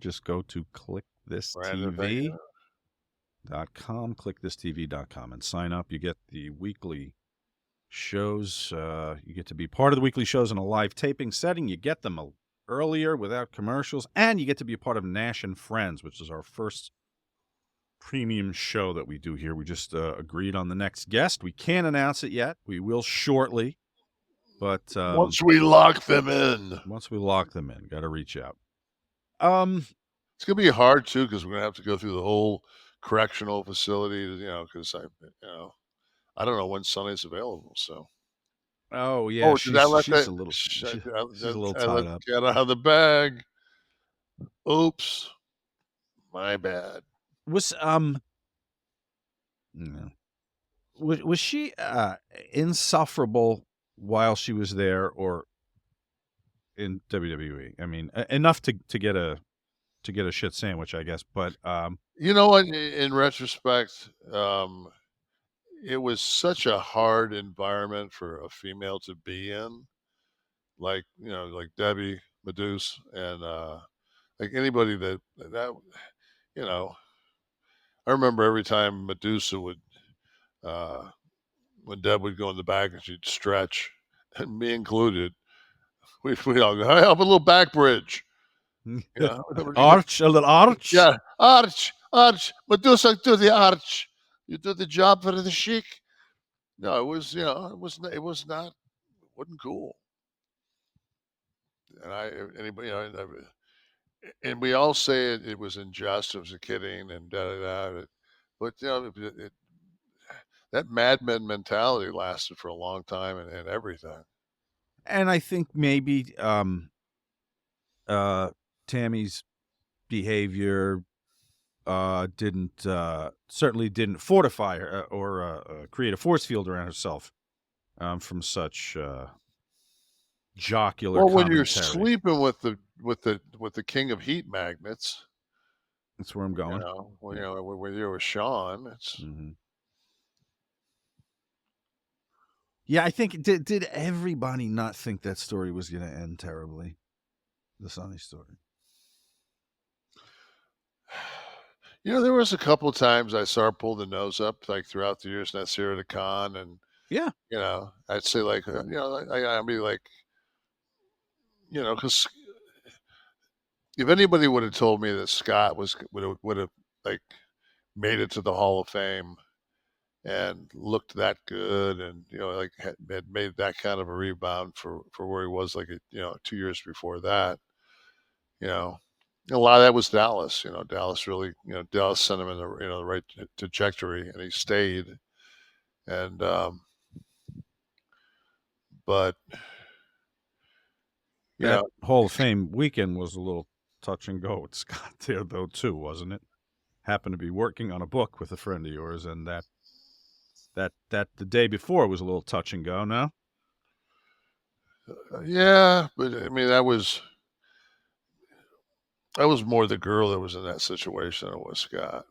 Just go to Brandon, thank you. kliqthisTV.com, and sign up. You get the weekly shows. You get to be part of the weekly shows in a live taping setting. You get them earlier without commercials, and you get to be a part of Nash and Friends, which is our first premium show that we do here. We just agreed on the next guest. We can't announce it yet. We will shortly, but Once we lock them in. once we lock them in, got to reach out. It's gonna be hard too because we're gonna have to go through the whole correctional facility, because I don't know when Sunny's available. So, Oh yeah, did I let she's that? a little She's she's a little I let tied up. the cat out of the bag. Oops, my bad. Was no. Was she insufferable while she was there, or in WWE? I mean, enough to get a shit sandwich, I guess. But You know what? In retrospect, it was such a hard environment for a female to be in. Like like Debbie Meduse and like anybody that you know. I remember every time Medusa would uh, when Deb would go in the back and she'd stretch, and me included, we all go, "Hey, have a little back bridge." arch, a little arch. Yeah, arch. Medusa, do the arch. You do the job for the chic. No, it was, it was not, it wasn't cool. And anybody, and we all say it was in jest, it was a kidding, and da da da. But that Mad Men mentality lasted for a long time, and everything. And I think maybe Tammy's behavior didn't certainly didn't fortify her or create a force field around herself from such jocular Well, when you're commentary. sleeping with the king of heat magnets, That's where I'm going. when you're with Sean, it's Mm-hmm. Yeah, I think did everybody not think that story was going to end terribly? The Sonny story. there was a couple of times I saw her pull the nose up like throughout the years, and that's here at a con, and Yeah. I'd say like I'd be like, because if anybody would have told me that Scott would have like made it to the Hall of Fame and looked that good, and like had made that kind of a rebound for where he was like 2 years before that, you know a lot of that was Dallas. Dallas really, Dallas sent him in the right trajectory, and he stayed. And but you That know Hall of Fame weekend was a little touch and go with Scott there, though, too, wasn't it? Happened to be working on a book with a friend of yours, and that the day before was a little touch and go. No, yeah, but I mean that was more the girl that was in that situation than it was Scott.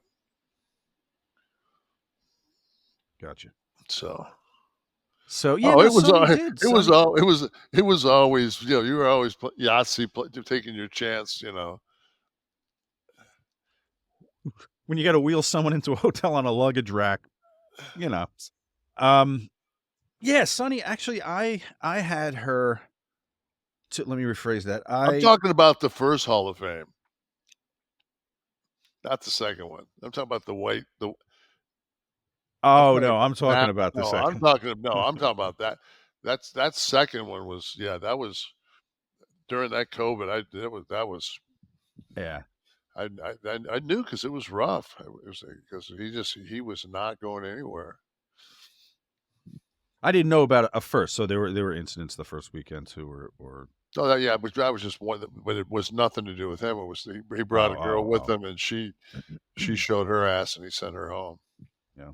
gotcha. So Yeah, no, it was Sonny did. it was Sonny, all it was always, you were always Yahtzee taking your chance. when you got to wheel someone into a hotel on a luggage rack, you know. Yeah, Sonny. Actually, I had her. Let me rephrase that. I'm talking about the first Hall of Fame, not the second one. I'm talking about the white. I'm Oh talking no, I'm about talking that. about the No, second. I'm talking about that. That second one was, that was during that COVID. That was Yeah, I knew because it was rough. It was because he was not going anywhere. I didn't know about it first. So there were incidents the first weekend too, or So but that was just one. But it was nothing to do with him. It was he brought a girl with oh. him, and she showed her ass, and he sent her home. Yeah.